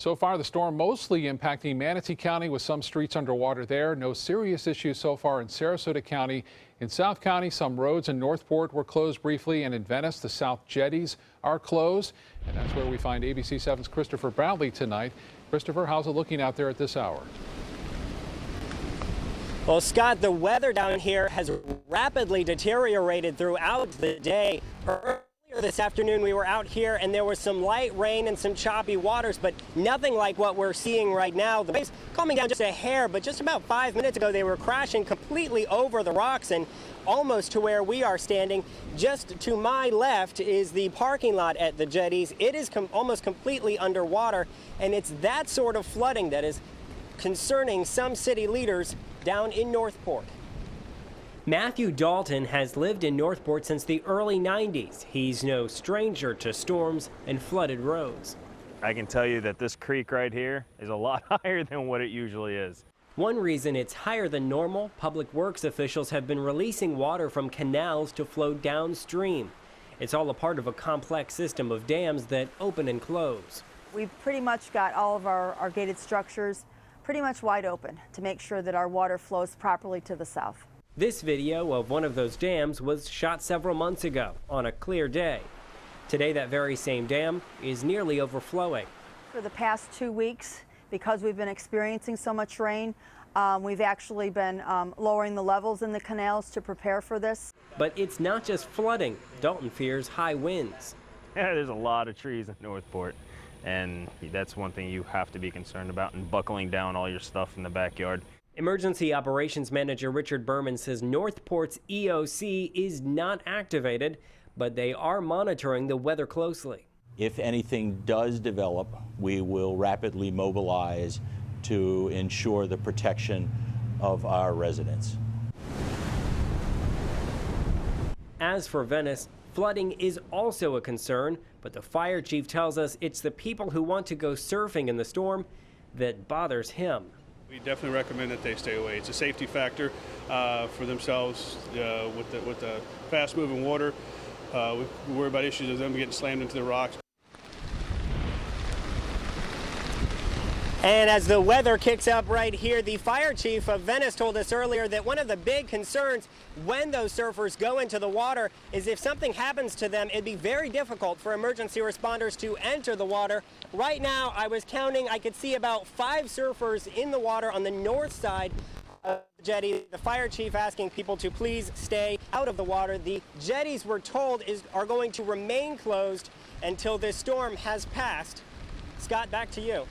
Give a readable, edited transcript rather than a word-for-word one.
So far, the storm mostly impacting Manatee County with some streets underwater there. No serious issues so far in Sarasota County. In South County, some roads in Northport were closed briefly, and in Venice, the South Jetties are closed. And that's where we find ABC 7's Christopher Bradley tonight. Christopher, how's it looking out there at this hour? Well, Scott, the weather down here has rapidly deteriorated throughout the day. Earlier this afternoon, we were out here and there was some light rain and some choppy waters, but nothing like what we're seeing right now. The waves calming down just a hair, but just about 5 minutes ago, they were crashing completely over the rocks and almost to where we are standing. Just to my left is the parking lot at the Jetties. It is almost completely underwater, and it's that sort of flooding that is concerning some city leaders down in Northport. Matthew Dalton has lived in Northport since the early 90s. He's no stranger to storms and flooded roads. I can tell you that this creek right here is a lot higher than what it usually is. One reason it's higher than normal, Public Works officials have been releasing water from canals to flow downstream. It's all a part of a complex system of dams that open and close. We've pretty much got all of our gated structures pretty much wide open to make sure that our water flows properly to the south. This video of one of those dams was shot several months ago on a clear day. Today, that very same dam is nearly overflowing. For the past 2 weeks, because we've been experiencing so much rain, we've actually been lowering the levels in the canals to prepare for this. But it's not just flooding. Dalton fears high winds. Yeah, there's a lot of trees in Northport, and that's one thing you have to be concerned about, and buckling down all your stuff in the backyard. Emergency Operations Manager Richard Berman says Northport's EOC is not activated, but they are monitoring the weather closely. If anything does develop, we will rapidly mobilize to ensure the protection of our residents. As for Venice, flooding is also a concern, but the fire chief tells us it's the people who want to go surfing in the storm that bothers him. We definitely recommend that they stay away. It's a safety factor for themselves with the fast-moving water. We worry about issues of them getting slammed into the rocks. And as the weather kicks up right here, the fire chief of Venice told us earlier that one of the big concerns when those surfers go into the water is if something happens to them, it'd be very difficult for emergency responders to enter the water. Right now, I was counting, I could see about 5 surfers in the water on the north side of the jetty. The fire chief asking people to please stay out of the water. The jetties, we're told, are going to remain closed until this storm has passed. Scott, back to you.